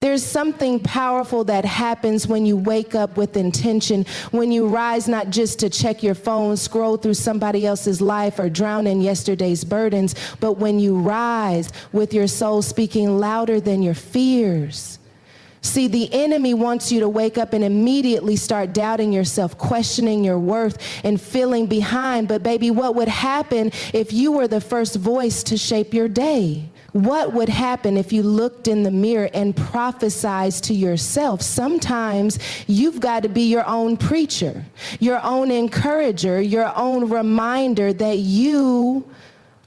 There's something powerful that happens when you wake up with intention, when you rise not just to check your phone, scroll through somebody else's life, or drown in yesterday's burdens, but when you rise with your soul speaking louder than your fears. See, the enemy wants you to wake up and immediately start doubting yourself, questioning your worth, and feeling behind. But baby, what would happen if you were the first voice to shape your day? What would happen if you looked in the mirror and prophesied to yourself? Sometimes you've got to be your own preacher, your own encourager, your own reminder that you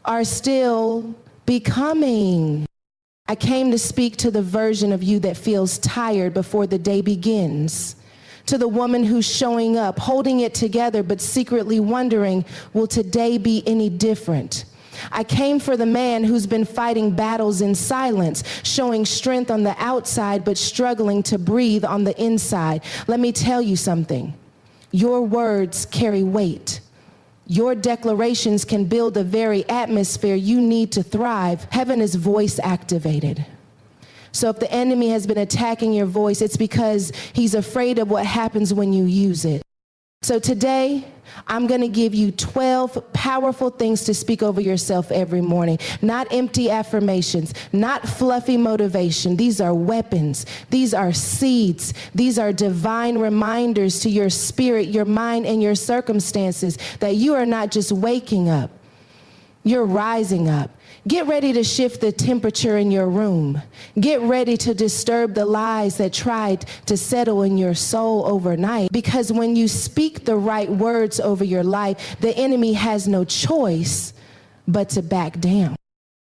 are still becoming. I came to speak to the version of you that feels tired before the day begins. To the woman who's showing up, holding it together, but secretly wondering, will today be any different? I came for the man who's been fighting battles in silence, showing strength on the outside, but struggling to breathe on the inside. Let me tell you something. Your words carry weight. Your declarations can build the very atmosphere you need to thrive. Heaven is voice activated. So if the enemy has been attacking your voice, it's because he's afraid of what happens when you use it. So today, I'm going to give you 12 powerful things to speak over yourself every morning. Not empty affirmations, not fluffy motivation. These are weapons. These are seeds. These are divine reminders to your spirit, your mind, and your circumstances that you are not just waking up. You're rising up. Get ready to shift the temperature in your room. Get ready to disturb the lies that tried to settle in your soul overnight. Because when you speak the right words over your life, the enemy has no choice but to back down.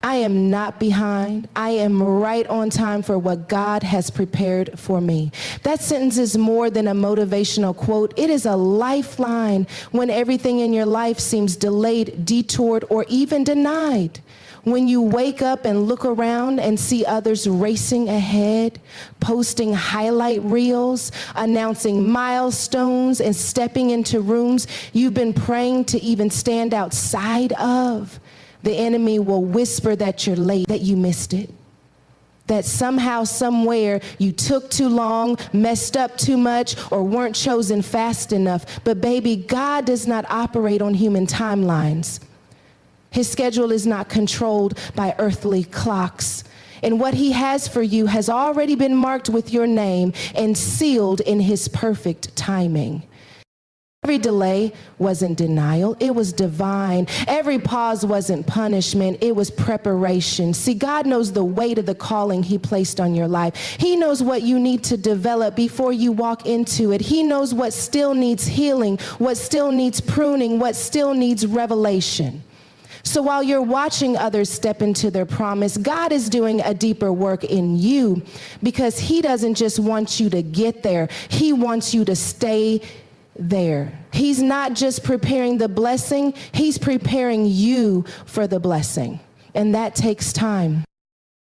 I am not behind. I am right on time for what God has prepared for me. That sentence is more than a motivational quote. It is a lifeline when everything in your life seems delayed, detoured, or even denied. When you wake up and look around and see others racing ahead, posting highlight reels, announcing milestones, and stepping into rooms you've been praying to even stand outside of, the enemy will whisper that you're late, that you missed it, that somehow, somewhere, you took too long, messed up too much, or weren't chosen fast enough. But baby, God does not operate on human timelines. His schedule is not controlled by earthly clocks. And what he has for you has already been marked with your name and sealed in his perfect timing. Every delay wasn't denial, it was divine. Every pause wasn't punishment, it was preparation. See, God knows the weight of the calling he placed on your life. He knows what you need to develop before you walk into it. He knows what still needs healing, what still needs pruning, what still needs revelation. So while you're watching others step into their promise, God is doing a deeper work in you, because he doesn't just want you to get there. He wants you to stay there. He's not just preparing the blessing, he's preparing you for the blessing. And that takes time.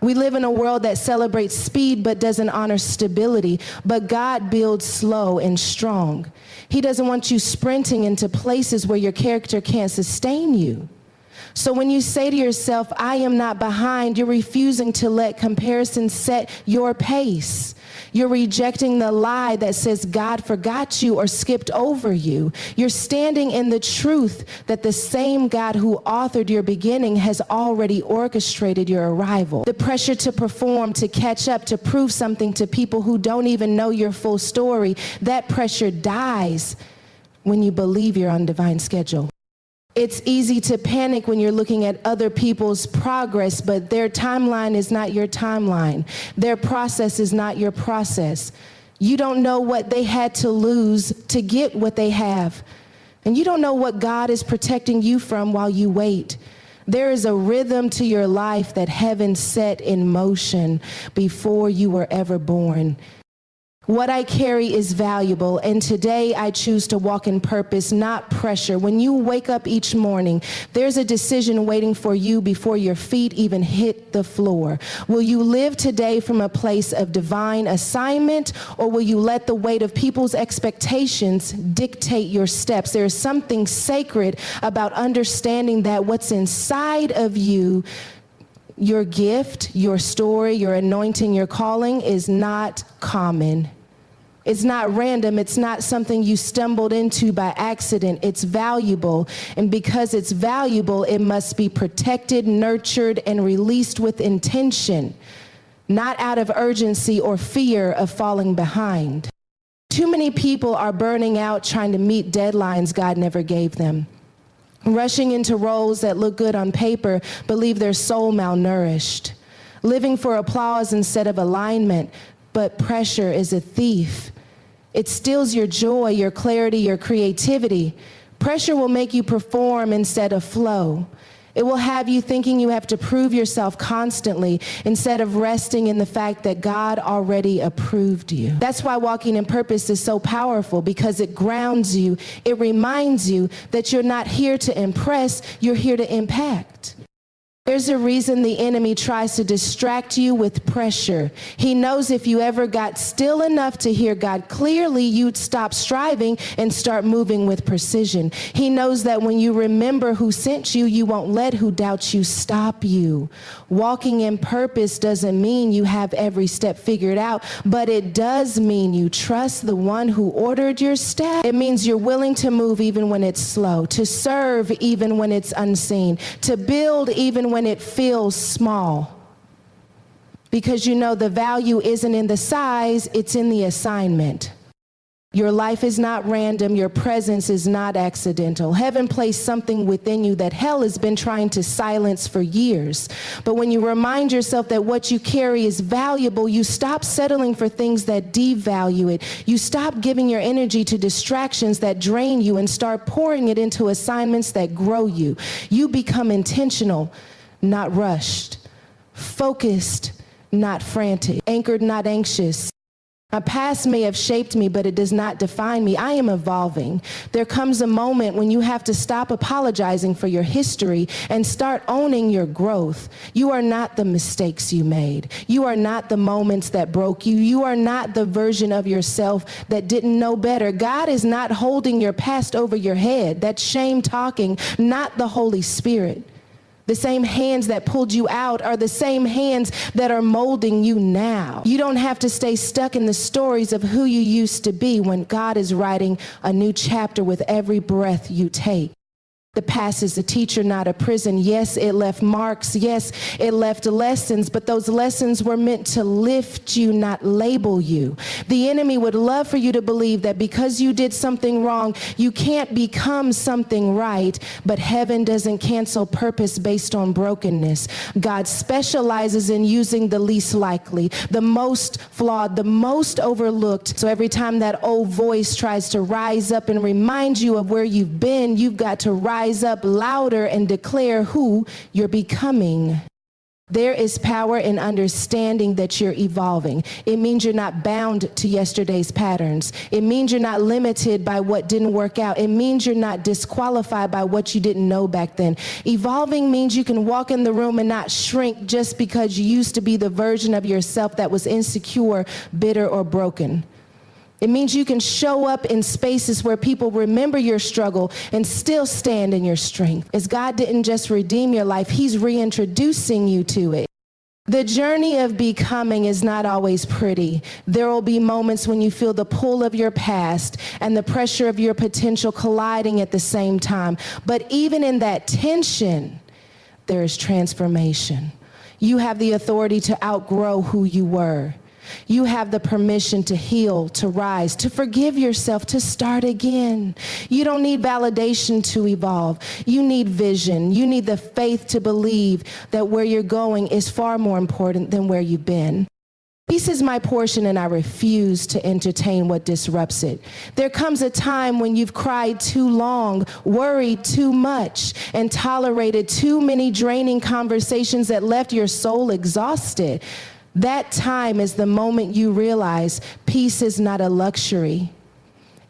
We live in a world that celebrates speed but doesn't honor stability, but God builds slow and strong. He doesn't want you sprinting into places where your character can't sustain you. So when you say to yourself, I am not behind, you're refusing to let comparison set your pace. You're rejecting the lie that says God forgot you or skipped over you. You're standing in the truth that the same God who authored your beginning has already orchestrated your arrival. The pressure to perform, to catch up, to prove something to people who don't even know your full story, that pressure dies when you believe you're on divine schedule. It's easy to panic when you're looking at other people's progress, but their timeline is not your timeline. Their process is not your process. You don't know what they had to lose to get what they have. And you don't know what God is protecting you from while you wait. There is a rhythm to your life that heaven set in motion before you were ever born. What I carry is valuable, and today I choose to walk in purpose, not pressure. When you wake up each morning, there's a decision waiting for you before your feet even hit the floor. Will you live today from a place of divine assignment, or will you let the weight of people's expectations dictate your steps? There is something sacred about understanding that what's inside of you Your gift, your story, your anointing, your calling is not common. It's not random. It's not something you stumbled into by accident. It's valuable. And because it's valuable, it must be protected, nurtured, and released with intention, not out of urgency or fear of falling behind. Too many people are burning out trying to meet deadlines God never gave them, rushing into roles that look good on paper, but leave their soul malnourished, living for applause instead of alignment. But pressure is a thief. It steals your joy, your clarity, your creativity. Pressure will make you perform instead of flow. It will have you thinking you have to prove yourself constantly instead of resting in the fact that God already approved you. That's why walking in purpose is so powerful, because it grounds you. It reminds you that you're not here to impress, you're here to impact. There's a reason the enemy tries to distract you with pressure. He knows if you ever got still enough to hear God clearly, you'd stop striving and start moving with precision. He knows that when you remember who sent you, you won't let who doubts you stop you. Walking in purpose doesn't mean you have every step figured out, but it does mean you trust the one who ordered your step. It means you're willing to move even when it's slow, to serve even when it's unseen, to build even when it feels small, because you know the value isn't in the size, it's in the assignment. Your life is not random. Your presence is not accidental. Heaven placed something within you that hell has been trying to silence for years. But when you remind yourself that what you carry is valuable, you stop settling for things that devalue it. You stop giving your energy to distractions that drain you and start pouring it into assignments that grow you. You become intentional, not rushed, focused, not frantic, anchored, not anxious. My past may have shaped me, but it does not define me. I am evolving. There comes a moment when you have to stop apologizing for your history and start owning your growth. You are not the mistakes you made. You are not the moments that broke you. You are not the version of yourself that didn't know better. God is not holding your past over your head. That's shame talking, not the Holy Spirit. The same hands that pulled you out are the same hands that are molding you now. You don't have to stay stuck in the stories of who you used to be when God is writing a new chapter with every breath you take. The past is a teacher, not a prison. Yes, it left marks. Yes, it left lessons, but those lessons were meant to lift you, not label you. The enemy would love for you to believe that because you did something wrong, you can't become something right, but heaven doesn't cancel purpose based on brokenness. God specializes in using the least likely, the most flawed, the most overlooked. So every time that old voice tries to rise up and remind you of where you've been, you've got to rise up louder and declare who you're becoming. There is power in understanding that you're evolving. It means you're not bound to yesterday's patterns. It means you're not limited by what didn't work out. It means you're not disqualified by what you didn't know back then. Evolving means you can walk in the room and not shrink just because you used to be the version of yourself that was insecure, bitter, or broken. It means you can show up in spaces where people remember your struggle and still stand in your strength. As God didn't just redeem your life, He's reintroducing you to it. The journey of becoming is not always pretty. There will be moments when you feel the pull of your past and the pressure of your potential colliding at the same time. But even in that tension, there is transformation. You have the authority to outgrow who you were. You have the permission to heal, to rise, to forgive yourself, to start again. You don't need validation to evolve. You need vision. You need the faith to believe that where you're going is far more important than where you've been. Peace is my portion, and I refuse to entertain what disrupts it. There comes a time when you've cried too long, worried too much, and tolerated too many draining conversations that left your soul exhausted. That time is the moment you realize peace is not a luxury.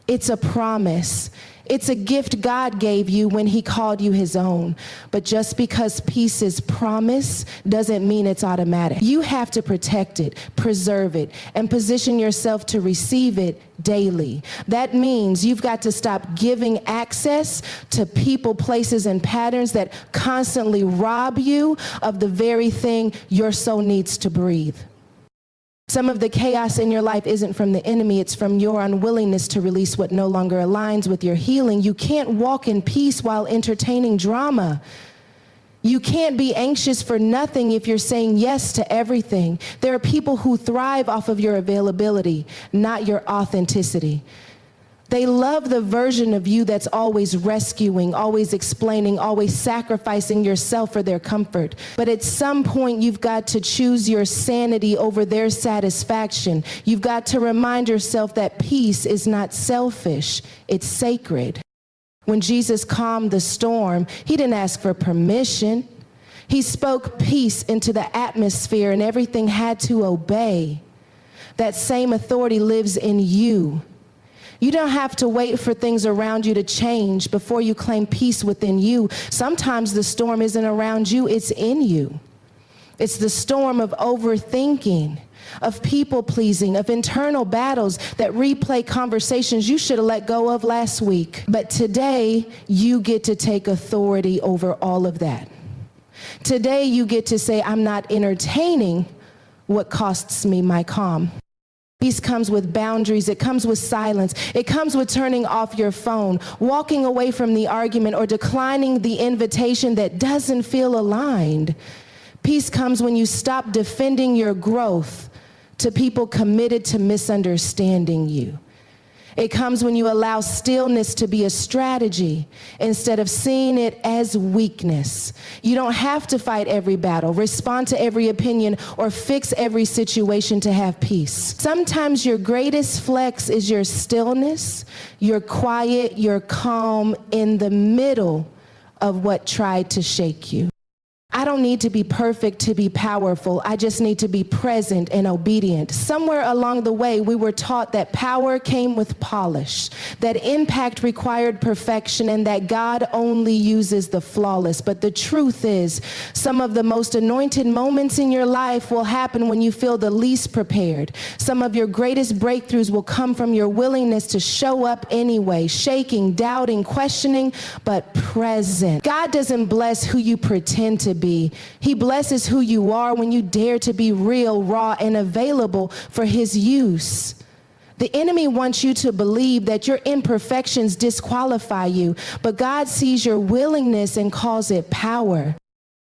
It's a promise. It's a gift God gave you when he called you his own. But just because peace is promised doesn't mean it's automatic. You have to protect it, preserve it, and position yourself to receive it daily. That means you've got to stop giving access to people, places, and patterns that constantly rob you of the very thing your soul needs to breathe. Some of the chaos in your life isn't from the enemy, it's from your unwillingness to release what no longer aligns with your healing. You can't walk in peace while entertaining drama. You can't be anxious for nothing if you're saying yes to everything. There are people who thrive off of your availability, not your authenticity. They love the version of you that's always rescuing, always explaining, always sacrificing yourself for their comfort. But at some point, you've got to choose your sanity over their satisfaction. You've got to remind yourself that peace is not selfish, it's sacred. When Jesus calmed the storm, he didn't ask for permission. He spoke peace into the atmosphere and everything had to obey. That same authority lives in you. You don't have to wait for things around you to change before you claim peace within you. Sometimes the storm isn't around you, it's in you. It's the storm of overthinking, of people-pleasing, of internal battles that replay conversations you should have let go of last week. But today, you get to take authority over all of that. Today, you get to say, I'm not entertaining what costs me my calm. Peace comes with boundaries, it comes with silence, it comes with turning off your phone, walking away from the argument, or declining the invitation that doesn't feel aligned. Peace comes when you stop defending your growth to people committed to misunderstanding you. It comes when you allow stillness to be a strategy instead of seeing it as weakness. You don't have to fight every battle, respond to every opinion, or fix every situation to have peace. Sometimes your greatest flex is your stillness, your quiet, your calm in the middle of what tried to shake you. I don't need to be perfect to be powerful. I just need to be present and obedient. Somewhere along the way, we were taught that power came with polish, that impact required perfection, and that God only uses the flawless. But the truth is, some of the most anointed moments in your life will happen when you feel the least prepared. Some of your greatest breakthroughs will come from your willingness to show up anyway, shaking, doubting, questioning, but present. God doesn't bless who you pretend to be. He blesses who you are when you dare to be real, raw, and available for his use. The enemy wants you to believe that your imperfections disqualify you, but God sees your willingness and calls it power.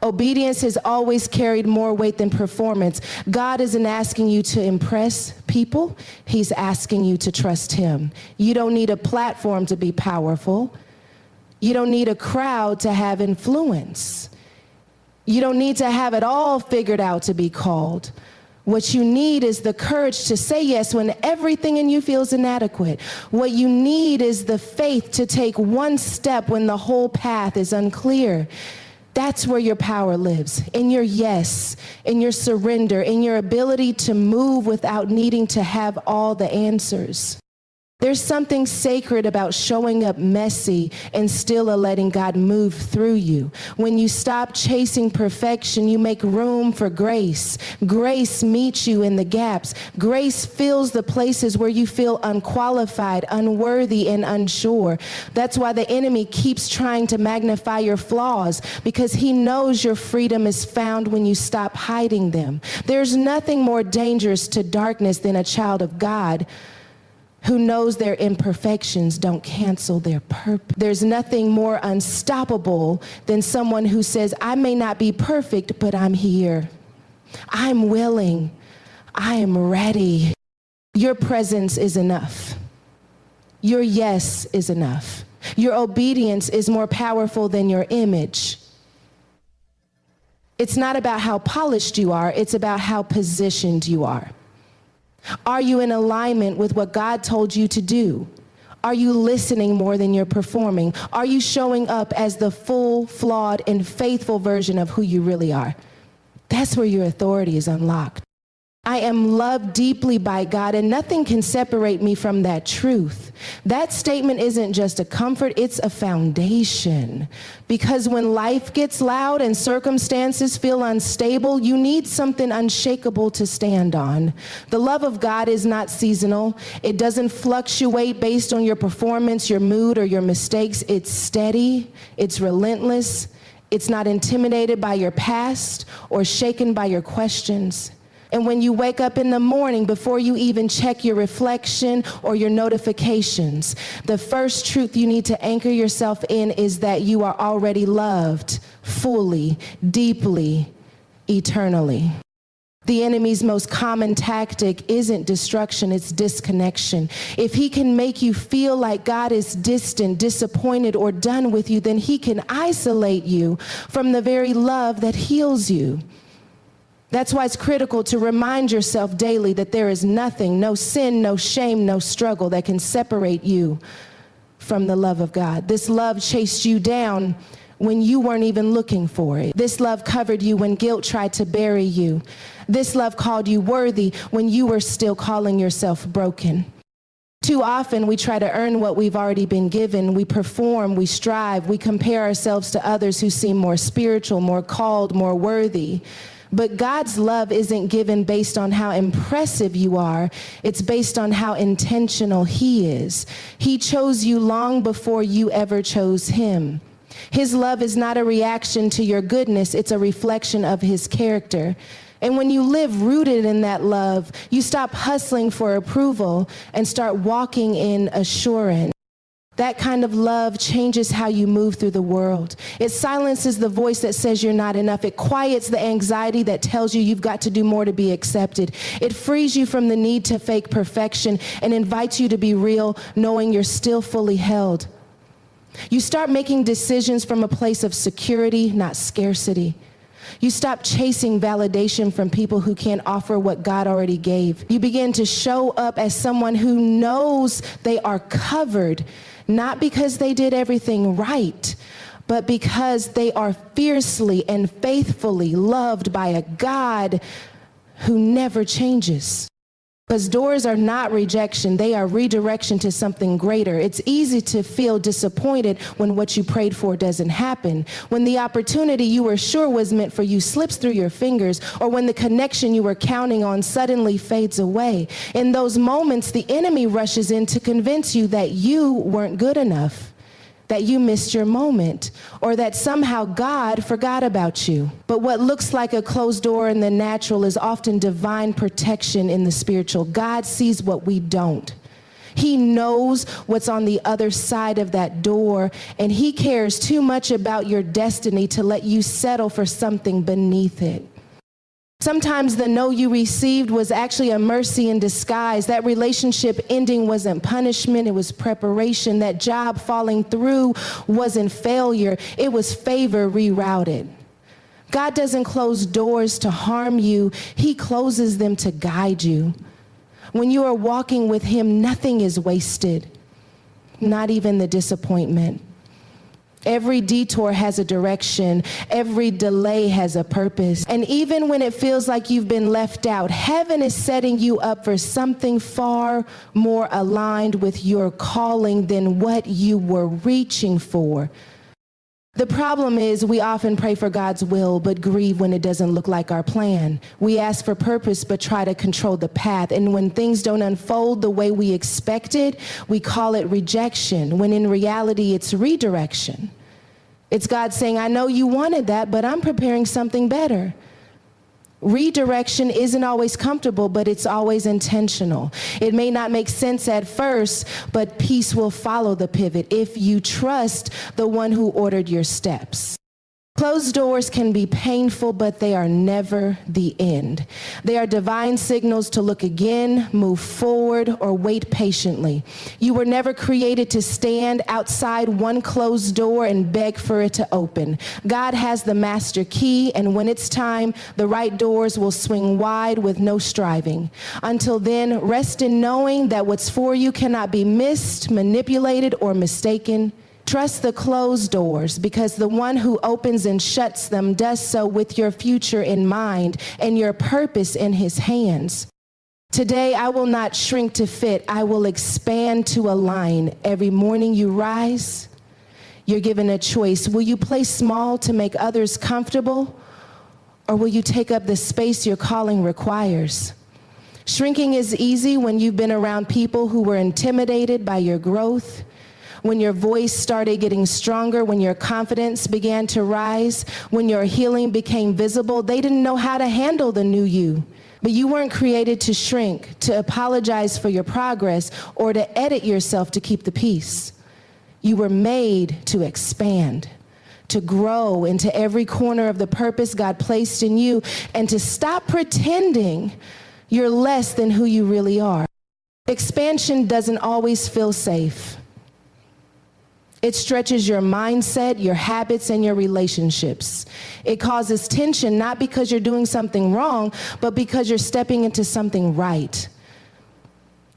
Obedience has always carried more weight than performance. God isn't asking you to impress people. He's asking you to trust him. You don't need a platform to be powerful. You don't need a crowd to have influence. You don't need to have it all figured out to be called. What you need is the courage to say yes when everything in you feels inadequate. What you need is the faith to take one step when the whole path is unclear. That's where your power lives, in your yes, in your surrender, in your ability to move without needing to have all the answers. There's something sacred about showing up messy and still letting God move through you. When you stop chasing perfection, you make room for grace. Grace meets you in the gaps. Grace fills the places where you feel unqualified, unworthy, and unsure. That's why the enemy keeps trying to magnify your flaws, because he knows your freedom is found when you stop hiding them. There's nothing more dangerous to darkness than a child of God who knows their imperfections don't cancel their purpose. There's nothing more unstoppable than someone who says, I may not be perfect, but I'm here. I'm willing. I am ready. Your presence is enough. Your yes is enough. Your obedience is more powerful than your image. It's not about how polished you are, it's about how positioned you are. Are you in alignment with what God told you to do? Are you listening more than you're performing? Are you showing up as the full, flawed, and faithful version of who you really are? That's where your authority is unlocked. I am loved deeply by God, and nothing can separate me from that truth. That statement isn't just a comfort, it's a foundation. Because when life gets loud and circumstances feel unstable, you need something unshakable to stand on. The love of God is not seasonal. It doesn't fluctuate based on your performance, your mood, or your mistakes. It's steady, it's relentless, it's not intimidated by your past or shaken by your questions. And when you wake up in the morning, before you even check your reflection or your notifications, the first truth you need to anchor yourself in is that you are already loved fully, deeply, eternally. The enemy's most common tactic isn't destruction, it's disconnection. If he can make you feel like God is distant, disappointed, or done with you, then he can isolate you from the very love that heals you. That's why it's critical to remind yourself daily that there is nothing, no sin, no shame, no struggle that can separate you from the love of God. This love chased you down when you weren't even looking for it. This love covered you when guilt tried to bury you. This love called you worthy when you were still calling yourself broken. Too often we try to earn what we've already been given. We perform, we strive, we compare ourselves to others who seem more spiritual, more called, more worthy. But God's love isn't given based on how impressive you are. It's based on how intentional he is. He chose you long before you ever chose him. His love is not a reaction to your goodness. It's a reflection of his character. And when you live rooted in that love, you stop hustling for approval and start walking in assurance. That kind of love changes how you move through the world. It silences the voice that says you're not enough. It quiets the anxiety that tells you you've got to do more to be accepted. It frees you from the need to fake perfection and invites you to be real, knowing you're still fully held. You start making decisions from a place of security, not scarcity. You stop chasing validation from people who can't offer what God already gave. You begin to show up as someone who knows they are covered, not because they did everything right, but because they are fiercely and faithfully loved by a God who never changes. Because doors are not rejection, they are redirection to something greater. It's easy to feel disappointed when what you prayed for doesn't happen, when the opportunity you were sure was meant for you slips through your fingers, or when the connection you were counting on suddenly fades away. In those moments, the enemy rushes in to convince you that you weren't good enough, that you missed your moment, or that somehow God forgot about you. But what looks like a closed door in the natural is often divine protection in the spiritual. God sees what we don't. He knows what's on the other side of that door, and he cares too much about your destiny to let you settle for something beneath it. Sometimes the no you received was actually a mercy in disguise. That relationship ending wasn't punishment, it was preparation. That job falling through wasn't failure, it was favor rerouted. God doesn't close doors to harm you, he closes them to guide you. When you are walking with him, nothing is wasted, not even the disappointment. Every detour has a direction. Every delay has a purpose. And even when it feels like you've been left out, heaven is setting you up for something far more aligned with your calling than what you were reaching for. The problem is we often pray for God's will, but grieve when it doesn't look like our plan. We ask for purpose, but try to control the path. And when things don't unfold the way we expected, we call it rejection, when in reality it's redirection. It's God saying, I know you wanted that, but I'm preparing something better. Redirection isn't always comfortable, but it's always intentional. It may not make sense at first, but peace will follow the pivot if you trust the one who ordered your steps. Closed doors can be painful, but they are never the end. They are divine signals to look again, move forward, or wait patiently. You were never created to stand outside one closed door and beg for it to open. God has the master key, and when it's time, the right doors will swing wide with no striving. Until then, rest in knowing that what's for you cannot be missed, manipulated, or mistaken. Trust the closed doors, because the one who opens and shuts them does so with your future in mind and your purpose in his hands. Today, I will not shrink to fit. I will expand to align. Every morning you rise, you're given a choice. Will you play small to make others comfortable, or will you take up the space your calling requires? Shrinking is easy when you've been around people who were intimidated by your growth, when your voice started getting stronger, when your confidence began to rise, when your healing became visible. They didn't know how to handle the new you. But you weren't created to shrink, to apologize for your progress, or to edit yourself to keep the peace. You were made to expand, to grow into every corner of the purpose God placed in you, and to stop pretending you're less than who you really are. Expansion doesn't always feel safe. It stretches your mindset, your habits, and your relationships. It causes tension, not because you're doing something wrong, but because you're stepping into something right.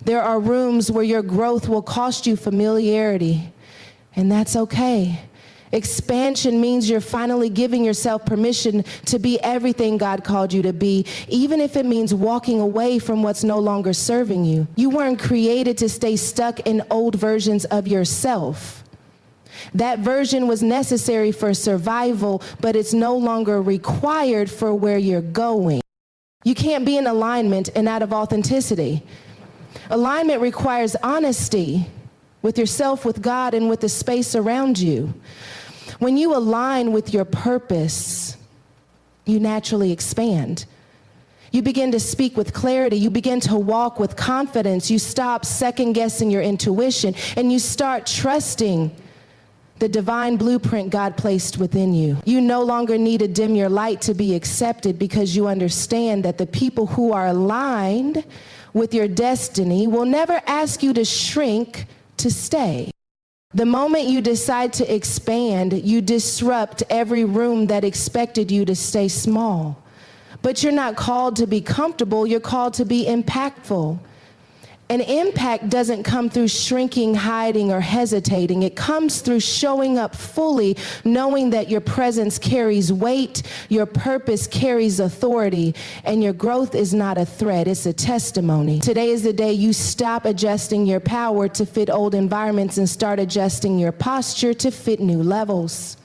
There are rooms where your growth will cost you familiarity, and that's okay. Expansion means you're finally giving yourself permission to be everything God called you to be, even if it means walking away from what's no longer serving you. You weren't created to stay stuck in old versions of yourself. That version was necessary for survival, but it's no longer required for where you're going. You can't be in alignment and out of authenticity. Alignment requires honesty with yourself, with God, and with the space around you. When you align with your purpose, you naturally expand. You begin to speak with clarity. You begin to walk with confidence. You stop second-guessing your intuition, and you start trusting the divine blueprint God placed within you. You no longer need to dim your light to be accepted, because you understand that the people who are aligned with your destiny will never ask you to shrink to stay. The moment you decide to expand, you disrupt every room that expected you to stay small. But you're not called to be comfortable, you're called to be impactful. And impact doesn't come through shrinking, hiding, or hesitating. It comes through showing up fully, knowing that your presence carries weight, your purpose carries authority, and your growth is not a threat, it's a testimony. Today is the day you stop adjusting your power to fit old environments and start adjusting your posture to fit new levels.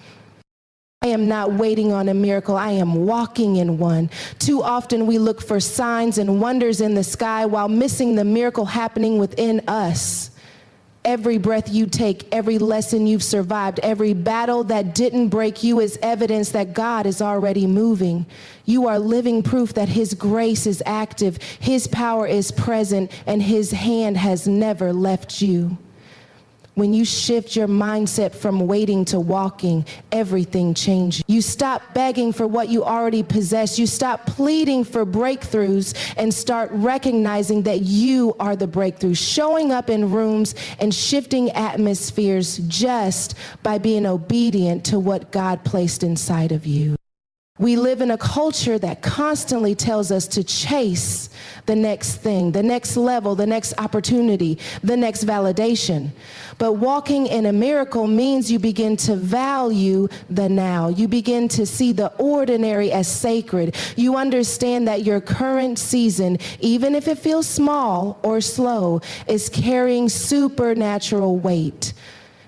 I am not waiting on a miracle, I am walking in one. Too often we look for signs and wonders in the sky while missing the miracle happening within us. Every breath you take, every lesson you've survived, every battle that didn't break you is evidence that God is already moving. You are living proof that His grace is active, His power is present, and His hand has never left you. When you shift your mindset from waiting to walking, everything changes. You stop begging for what you already possess. You stop pleading for breakthroughs and start recognizing that you are the breakthrough, showing up in rooms and shifting atmospheres just by being obedient to what God placed inside of you. We live in a culture that constantly tells us to chase the next thing, the next level, the next opportunity, the next validation. But walking in a miracle means you begin to value the now. You begin to see the ordinary as sacred. You understand that your current season, even if it feels small or slow, is carrying supernatural weight.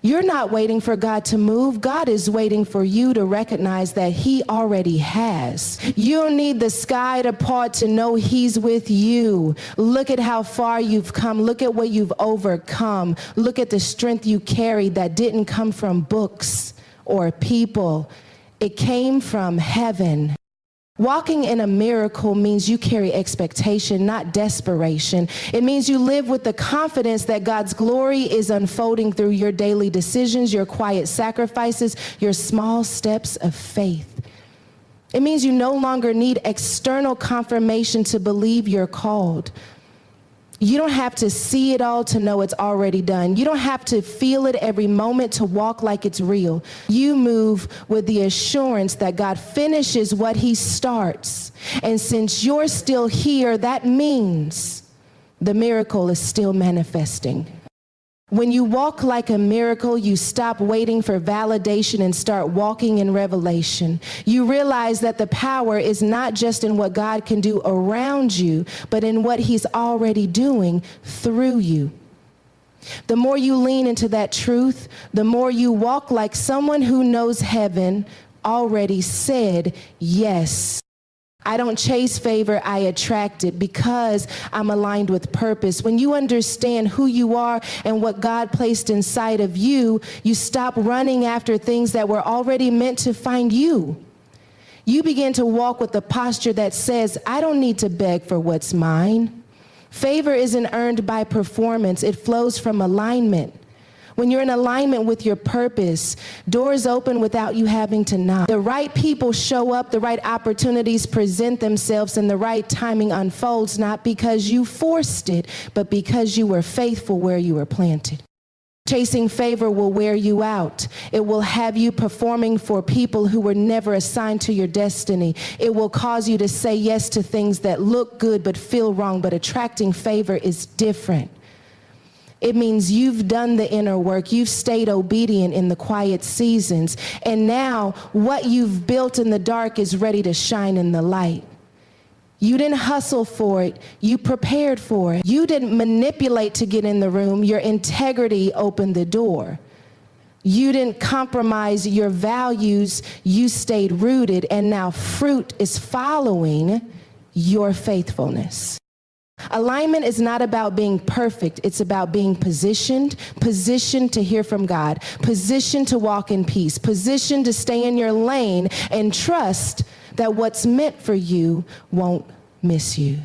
You're not waiting for God to move. God is waiting for you to recognize that He already has. You don't need the sky to part to know He's with you. Look at how far you've come. Look at what you've overcome. Look at the strength you carry that didn't come from books or people. It came from heaven. Walking in a miracle means you carry expectation, not desperation. It means you live with the confidence that God's glory is unfolding through your daily decisions, your quiet sacrifices, your small steps of faith. It means you no longer need external confirmation to believe you're called. You don't have to see it all to know it's already done. You don't have to feel it every moment to walk like it's real. You move with the assurance that God finishes what He starts. And since you're still here, that means the miracle is still manifesting. When you walk like a miracle, you stop waiting for validation and start walking in revelation. You realize that the power is not just in what God can do around you, but in what he's already doing through you. The more you lean into that truth, the more you walk like someone who knows heaven already said yes. I don't chase favor, I attract it because I'm aligned with purpose. When you understand who you are and what God placed inside of you, you stop running after things that were already meant to find you. You begin to walk with a posture that says, I don't need to beg for what's mine. Favor isn't earned by performance, it flows from alignment. When you're in alignment with your purpose, doors open without you having to knock. The right people show up, the right opportunities present themselves, and the right timing unfolds, not because you forced it, but because you were faithful where you were planted. Chasing favor will wear you out. It will have you performing for people who were never assigned to your destiny. It will cause you to say yes to things that look good but feel wrong, but attracting favor is different. It means you've done the inner work. You've stayed obedient in the quiet seasons. And now what you've built in the dark is ready to shine in the light. You didn't hustle for it. You prepared for it. You didn't manipulate to get in the room. Your integrity opened the door. You didn't compromise your values. You stayed rooted. And now fruit is following your faithfulness. Alignment is not about being perfect. It's about being positioned to hear from God, positioned to walk in peace, positioned to stay in your lane and trust that what's meant for you won't miss you.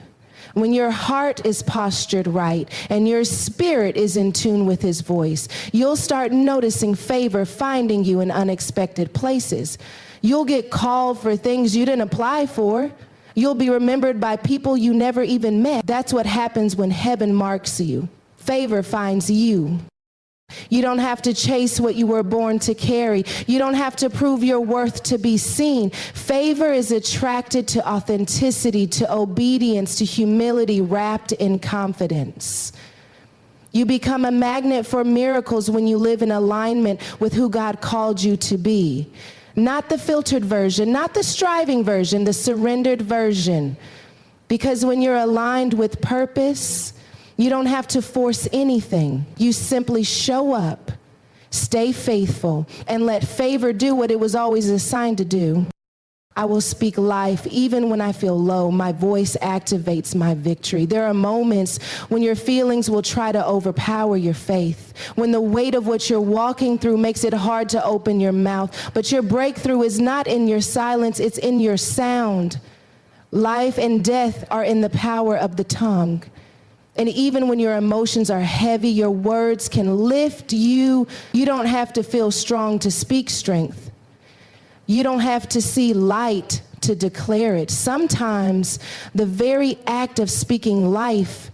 When your heart is postured right and your spirit is in tune with his voice, you'll start noticing favor finding you in unexpected places. You'll get called for things you didn't apply for. You'll be remembered by people you never even met. That's what happens when heaven marks you. Favor finds you. You don't have to chase what you were born to carry. You don't have to prove your worth to be seen. Favor is attracted to authenticity, to obedience, to humility wrapped in confidence. You become a magnet for miracles when you live in alignment with who God called you to be. Not the filtered version, not the striving version, the surrendered version. Because when you're aligned with purpose, you don't have to force anything. You simply show up, stay faithful, and let favor do what it was always assigned to do. I will speak life even when I feel low. My voice activates my victory. There are moments when your feelings will try to overpower your faith, when the weight of what you're walking through makes it hard to open your mouth. But your breakthrough is not in your silence, it's in your sound. Life and death are in the power of the tongue. And even when your emotions are heavy, your words can lift you. You don't have to feel strong to speak strength. You don't have to see light to declare it. Sometimes the very act of speaking life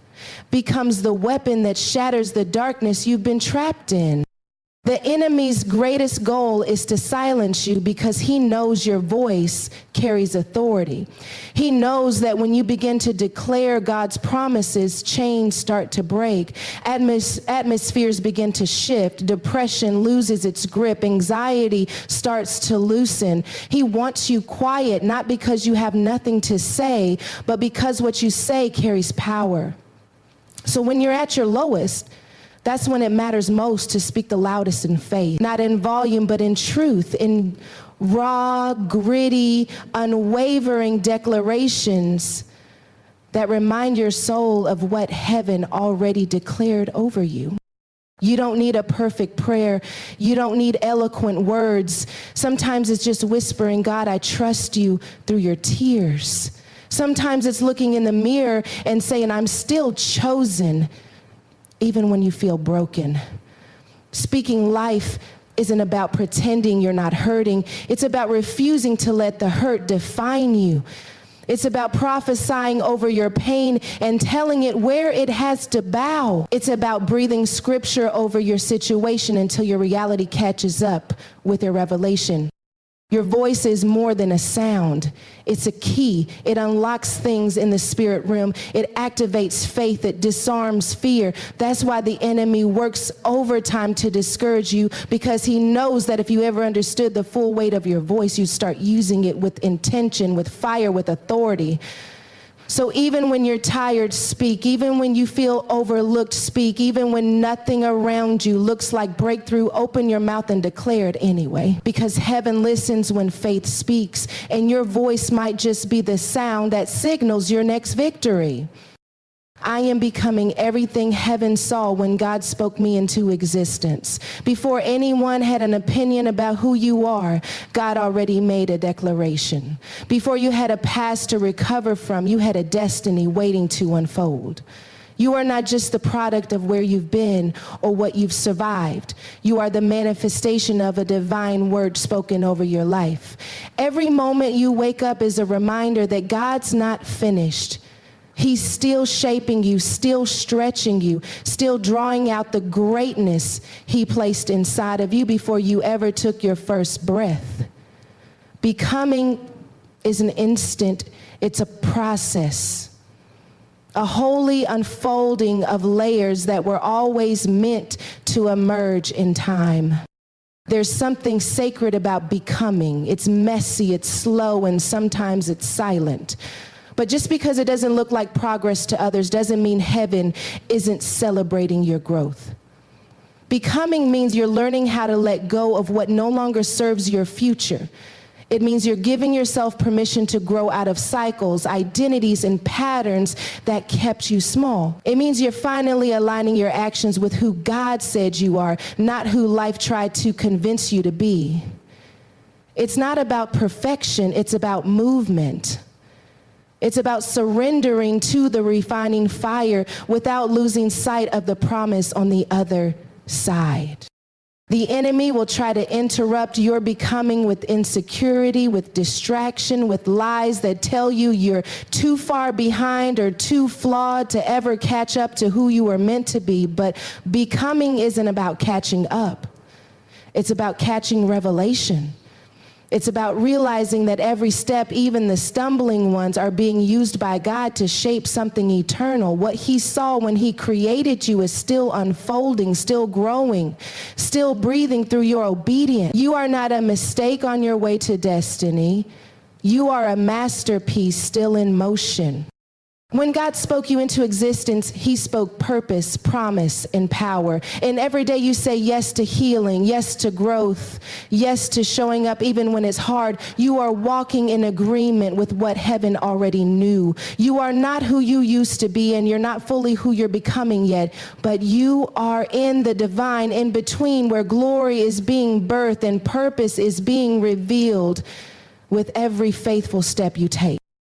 becomes the weapon that shatters the darkness you've been trapped in. The enemy's greatest goal is to silence you because he knows your voice carries authority. He knows that when you begin to declare God's promises, chains start to break. Atmospheres begin to shift. Depression loses its grip. Anxiety starts to loosen. He wants you quiet, not because you have nothing to say, but because what you say carries power. So when you're at your lowest, that's when it matters most to speak the loudest in faith, not in volume, but in truth, in raw, gritty, unwavering declarations that remind your soul of what heaven already declared over you. You don't need a perfect prayer. You don't need eloquent words. Sometimes it's just whispering, God, I trust you through your tears. Sometimes it's looking in the mirror and saying, I'm still chosen. Even when you feel broken. Speaking life isn't about pretending you're not hurting. It's about refusing to let the hurt define you. It's about prophesying over your pain and telling it where it has to bow. It's about breathing scripture over your situation until your reality catches up with your revelation. Your voice is more than a sound. It's a key. It unlocks things in the spirit realm. It activates faith. It disarms fear. That's why the enemy works overtime to discourage you, because he knows that if you ever understood the full weight of your voice, you'd start using it with intention, with fire, with authority. So even when you're tired, speak. Even when you feel overlooked, speak. Even when nothing around you looks like breakthrough, open your mouth and declare it anyway. Because heaven listens when faith speaks, and your voice might just be the sound that signals your next victory. I am becoming everything heaven saw when God spoke me into existence. Before anyone had an opinion about who you are, God already made a declaration. Before you had a past to recover from, you had a destiny waiting to unfold. You are not just the product of where you've been or what you've survived. You are the manifestation of a divine word spoken over your life. Every moment you wake up is a reminder that God's not finished. He's still shaping you, still stretching you, still drawing out the greatness he placed inside of you before you ever took your first breath. Becoming is an instant, it's a process, a holy unfolding of layers that were always meant to emerge in time. There's something sacred about becoming. It's messy, it's slow, and sometimes it's silent. But just because it doesn't look like progress to others doesn't mean heaven isn't celebrating your growth. Becoming means you're learning how to let go of what no longer serves your future. It means you're giving yourself permission to grow out of cycles, identities, and patterns that kept you small. It means you're finally aligning your actions with who God said you are, not who life tried to convince you to be. It's not about perfection, it's about movement. It's about surrendering to the refining fire without losing sight of the promise on the other side. The enemy will try to interrupt your becoming with insecurity, with distraction, with lies that tell you you're too far behind or too flawed to ever catch up to who you were meant to be. But becoming isn't about catching up. It's about catching revelation. It's about realizing that every step, even the stumbling ones, are being used by God to shape something eternal. What he saw when he created you is still unfolding, still growing, still breathing through your obedience. You are not a mistake on your way to destiny. You are a masterpiece still in motion. When God spoke you into existence, he spoke purpose, promise, and power. And every day you say yes to healing, yes to growth, yes to showing up even when it's hard. You are walking in agreement with what heaven already knew. You are not who you used to be, and you're not fully who you're becoming yet, but you are in the divine in between, where glory is being birthed and purpose is being revealed with every faithful step you take.